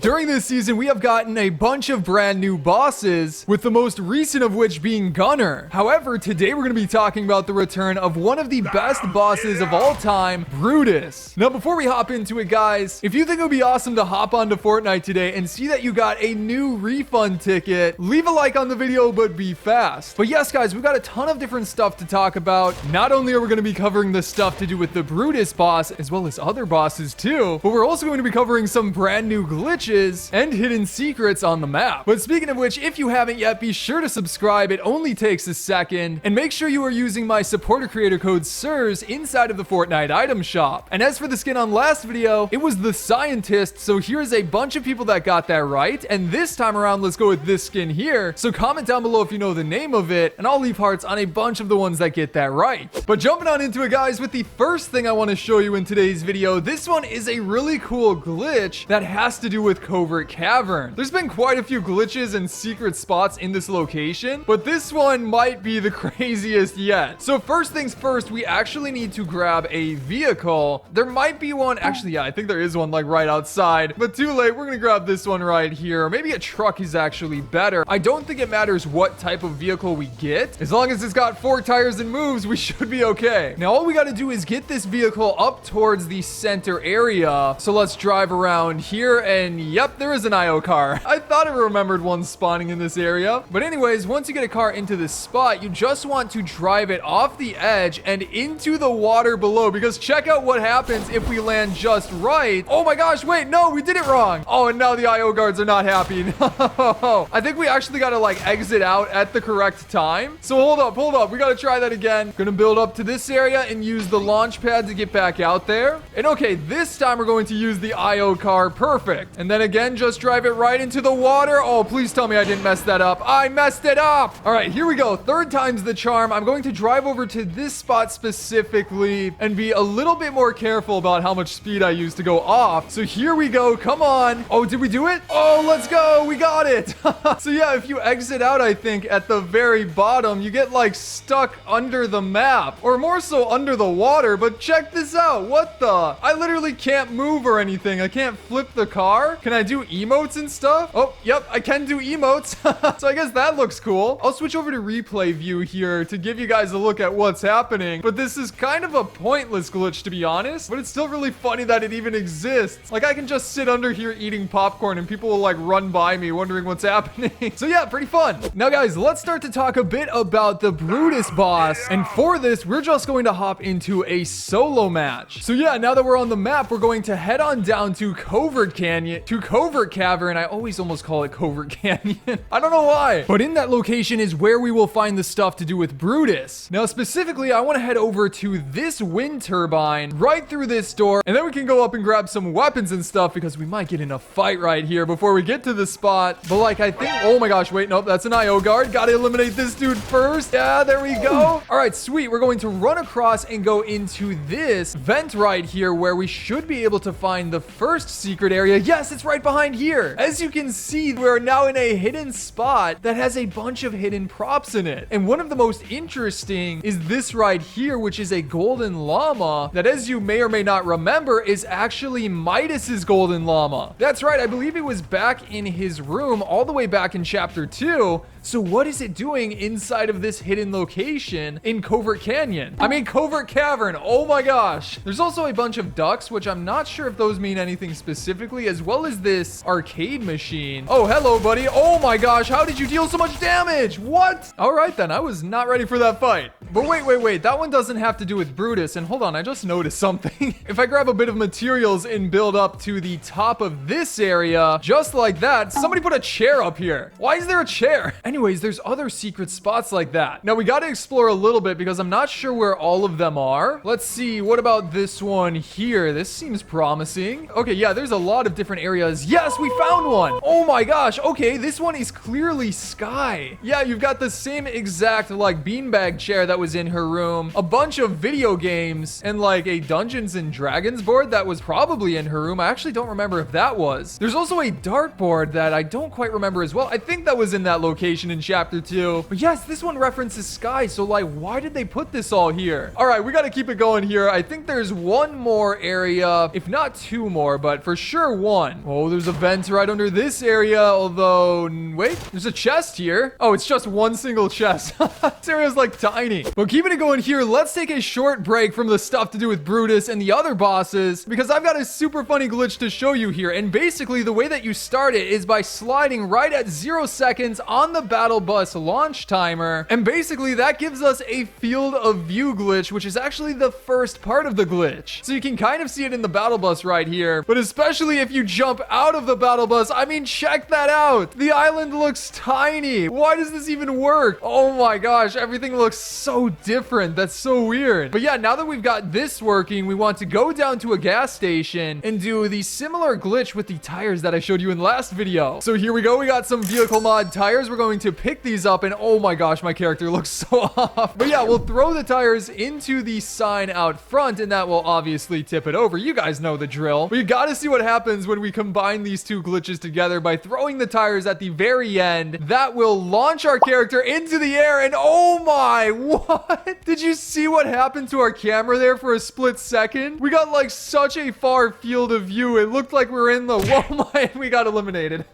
During this season, we have gotten a bunch of brand new bosses, with the most recent of which being Gunnar. However, today we're going to be talking about the return of one of the best bosses of all time, BRUTUS. Now, before we hop into it, guys, if you think it would be awesome to hop onto Fortnite today and see that you got a new refund ticket, leave a like on the video, but be fast. But yes, guys, we've got a ton of different stuff to talk about. Not only are we going to be covering the stuff to do with the BRUTUS boss, as well as other bosses too, but we're also going to be covering some brand new glitches and hidden secrets on the map. But speaking of which, if you haven't yet, be sure to subscribe. It only takes a second. And make sure you are using my supporter creator code SIRS inside of the Fortnite item shop. And as for the skin on last video, it was the scientist. So here's a bunch of people that got that right. And this time around, let's go with this skin here. So comment down below if you know the name of it, and I'll leave hearts on a bunch of the ones that get that right. But jumping on into it, guys, with the first thing I want to show you in today's video, this one is a really cool glitch that has to do with Covert Cavern. There's been quite a few glitches and secret spots in this location, but this one might be the craziest yet. So first things first, we actually need to grab a vehicle. There might be one, actually, yeah, I think there is one like right outside, but too late. We're gonna grab this one right here. Maybe a truck is actually better. I don't think it matters what type of vehicle we get. As long as it's got 4 tires and moves, we should be okay. Now, all we got to do is get this vehicle up towards the center area. So let's drive around here, and yep, there is an IO car. I thought I remembered one spawning in this area. But anyways, once you get a car into this spot, you just want to drive it off the edge and into the water below, because check out what happens if we land just right. Oh my gosh, wait, no, we did it wrong. Oh, and now the IO guards are not happy. No. I think we actually got to like exit out at the correct time. So hold up. We got to try that again. Gonna build up to this area and use the launch pad to get back out there. And okay, this time we're going to use the IO car. Perfect. And then again, just drive it right into the water. Oh, please tell me I didn't mess that up. I messed it up. All right, here we go. Third time's the charm. I'm going to drive over to this spot specifically and be a little bit more careful about how much speed I use to go off. So here we go. Come on. Oh, did we do it? Oh, let's go. We got it. So yeah, if you exit out, I think at the very bottom, you get like stuck under the map, or more so under the water. But check this out. What the? I literally can't move or anything. I can't flip the car. Can I do emotes and stuff? Oh, yep, I can do emotes. So I guess that looks cool. I'll switch over to replay view here to give you guys a look at what's happening. But this is kind of a pointless glitch, to be honest, but it's still really funny that it even exists. Like, I can just sit under here eating popcorn and people will like run by me wondering what's happening. So yeah, pretty fun. Now guys, let's start to talk a bit about the BRUTUS boss. And for this, we're just going to hop into a solo match. So yeah, now that we're on the map, we're going to head on down to Covert Cavern. I always almost call it Covert Canyon. I don't know why. But in that location is where we will find the stuff to do with BRUTUS. Now specifically, I want to head over to this wind turbine right through this door, and then we can go up and grab some weapons and stuff, because we might get in a fight right here before we get to the spot. But like, I think, oh my gosh, wait, nope, that's an IO guard. Gotta eliminate this dude first. Yeah, there we go. All right, sweet. We're going to run across and go into this vent right here, where we should be able to find the first secret area. Yes, it's right behind here. As you can see, we're now in a hidden spot that has a bunch of hidden props in it. And one of the most interesting is this right here, which is a golden llama that, as you may or may not remember, is actually Midas's golden llama. That's right. I believe it was back in his room all the way back in chapter 2. So what is it doing inside of this hidden location in Covert Cavern? Oh my gosh. There's also a bunch of ducks, which I'm not sure if those mean anything specifically, as well as this arcade machine. Oh, hello, buddy. Oh my gosh. How did you deal so much damage? What? All right, then. I was not ready for that fight. But wait. That one doesn't have to do with BRUTUS. And hold on, I just noticed something. If I grab a bit of materials and build up to the top of this area, just like that, somebody put a chair up here. Why is there a chair? Anyways, there's other secret spots like that. Now, we got to explore a little bit because I'm not sure where all of them are. Let's see. What about this one here? This seems promising. Okay, yeah, there's a lot of different areas. Yes, we found one. Oh my gosh. Okay, this one is clearly sky. Yeah, you've got the same exact like beanbag chair that was was in her room, a bunch of video games, and like a Dungeons and Dragons board that was probably in her room. I actually don't remember if that was. There's also a dartboard that I don't quite remember as well. I think that was in that location in chapter 2. But yes, this one references Sky. So like, why did they put this all here? All right, we got to keep it going here. I think there's one more area, if not two more, but for sure one. Oh, there's a vent right under this area. Although, wait, there's a chest here. Oh, it's just one single chest. This area's like tiny. But keeping it going here, let's take a short break from the stuff to do with Brutus and the other bosses, because I've got a super funny glitch to show you here. And basically, the way that you start it is by sliding right at 0 seconds on the battle bus launch timer. And basically, that gives us a field of view glitch, which is actually the first part of the glitch. So you can kind of see it in the battle bus right here. But especially if you jump out of the battle bus, I mean, check that out. The island looks tiny. Why does this even work? Oh my gosh, everything looks so different. That's so weird. But yeah, now that we've got this working, we want to go down to a gas station and do the similar glitch with the tires that I showed you in the last video. So here we go. We got some vehicle mod tires. We're going to pick these up, and oh my gosh, my character looks so off. But yeah, we'll throw the tires into the sign out front, and that will obviously tip it over. You guys know the drill. But you got to see what happens when we combine these two glitches together by throwing the tires at the very end. That will launch our character into the air, and oh my, what? Did you see what happened to our camera there for a split second? We got like such a far field of view. It looked like we were in the, whoa my, we got eliminated.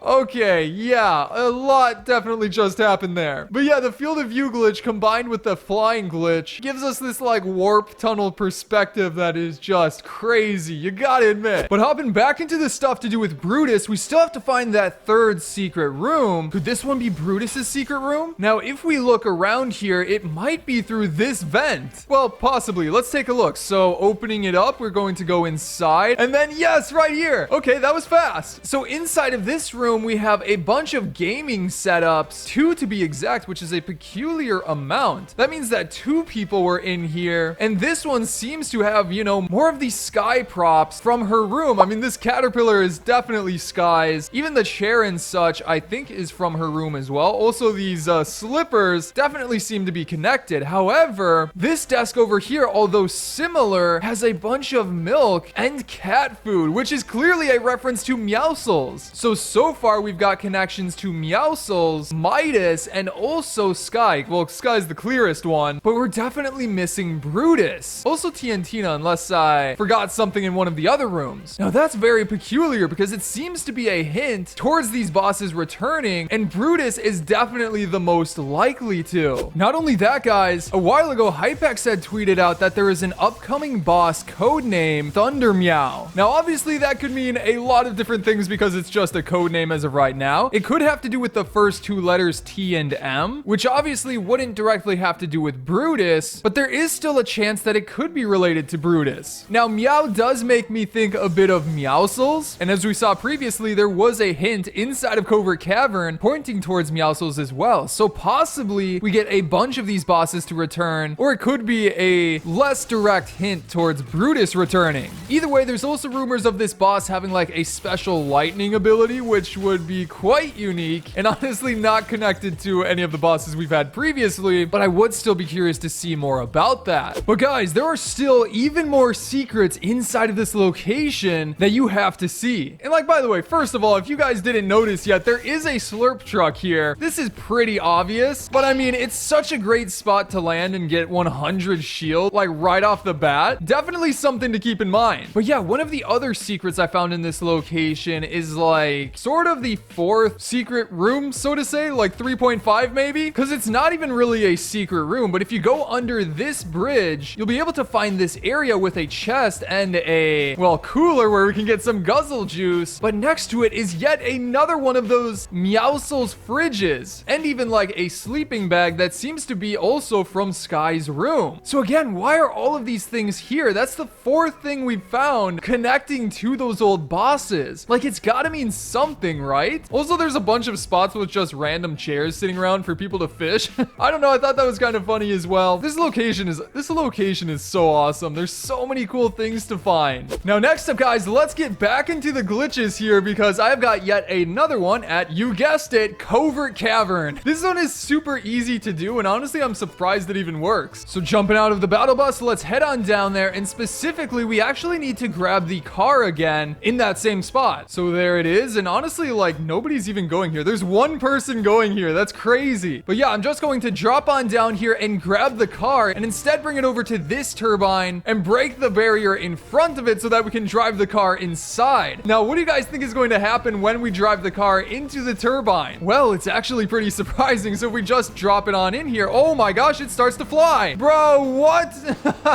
Okay, yeah, a lot definitely just happened there. But yeah, the field of view glitch combined with the flying glitch gives us this like warp tunnel perspective that is just crazy. You gotta admit. But hopping back into the stuff to do with Brutus, we still have to find that third secret room. Could this one be Brutus's secret room? Now, if we look around here, it might be through this vent. Well, possibly. Let's take a look. So opening it up, we're going to go inside, and then yes, right here. Okay, that was fast. So inside of this room, we have a bunch of gaming setups, 2 to be exact, which is a peculiar amount. That means that 2 people were in here, and this one seems to have, you know, more of the Sky props from her room. I mean, this caterpillar is definitely Sky's. Even the chair and such, I think, is from her room as well. Also, these slippers definitely seem to be connected. However, this desk over here, although similar, has a bunch of milk and cat food, which is clearly a reference to Meowscles. So far, we've got connections to Meowscles, Midas, and also Sky. Well, Sky's the clearest one, but we're definitely missing Brutus. Also Tiantina, unless I forgot something in one of the other rooms. Now, that's very peculiar because it seems to be a hint towards these bosses returning, and Brutus is definitely the most likely to. Not only that, guys, a while ago, Hypex had tweeted out that there is an upcoming boss codename Thunder Meow. Now, obviously, that could mean a lot of different things because it's just a codename as of right now. It could have to do with the first 2 letters T and M, which obviously wouldn't directly have to do with Brutus, but there is still a chance that it could be related to Brutus. Now, Meow does make me think a bit of Meowscles, and as we saw previously, there was a hint inside of Covert Cavern pointing towards Meowscles as well. So possibly we get a bunch of these bosses to return, or it could be a less direct hint towards Brutus returning. Either way, there's also rumors of this boss having like a special lightning ability, which would be quite unique and honestly not connected to any of the bosses we've had previously, but I would still be curious to see more about that. But guys, there are still even more secrets inside of this location that you have to see. And like, by the way, first of all, if you guys didn't notice yet, there is a slurp truck here. This is pretty obvious, but I mean, it's such a great spot to land and get 100 shield, like right off the bat. Definitely something to keep in mind. But yeah, one of the other secrets I found in this location is like sort of the 4th secret room, so to say, like 3.5 maybe, because it's not even really a secret room. But if you go under this bridge, you'll be able to find this area with a chest and a, well, cooler where we can get some guzzle juice. But next to it is yet another one of those Meowscles fridges, and even like a sleeping bag that seems to be also from Sky's room. So again, why are all of these things here? That's the 4th thing we've found connecting to those old bosses. Like, it's gotta mean something, right? Also, there's a bunch of spots with just random chairs sitting around for people to fish. I don't know, I thought that was kind of funny as well. This location is so awesome. There's so many cool things to find. Now, next up, guys, let's get back into the glitches here because I've got yet another one at, you guessed it, Covert Cavern. This one is super easy to do, and honestly, I'm surprised it even works. So jumping out of the battle bus, let's head on down there, and specifically, we actually need to grab the car again in that same spot. So there it is, and honestly, like, nobody's even going here. There's one person going here. That's crazy. But yeah, I'm just going to drop on down here and grab the car, and instead bring it over to this turbine and break the barrier in front of it so that we can drive the car inside. Now, what do you guys think is going to happen when we drive the car into the turbine? Well, it's actually pretty surprising. So if we just drop it on in here, oh my gosh, it starts to fly. Bro, what?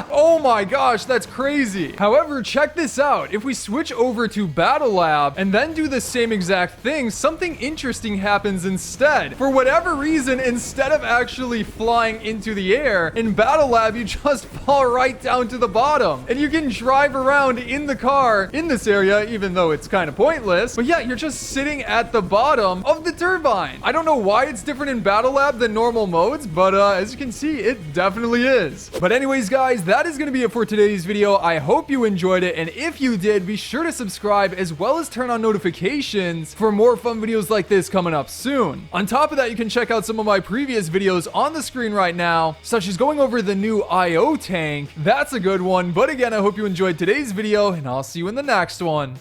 Oh my gosh, that's crazy. However, check this out. If we switch over to Battle Lab and then do the same exact thing, something interesting happens instead. For whatever reason, instead of actually flying into the air, in Battle Lab, you just fall right down to the bottom. And you can drive around in the car in this area, even though it's kind of pointless. But yeah, you're just sitting at the bottom of the turbine. I don't know why it's different in Battle Lab than normal modes, but as you can see, it definitely is. But anyways, guys, that is going to be it for today's video. I hope you enjoyed it, and if you did, be sure to subscribe as well as turn on notifications for more fun videos like this coming up soon. On top of that, you can check out some of my previous videos on the screen right now, such as going over the new IO tank. That's a good one. But again, I hope you enjoyed today's video, and I'll see you in the next one.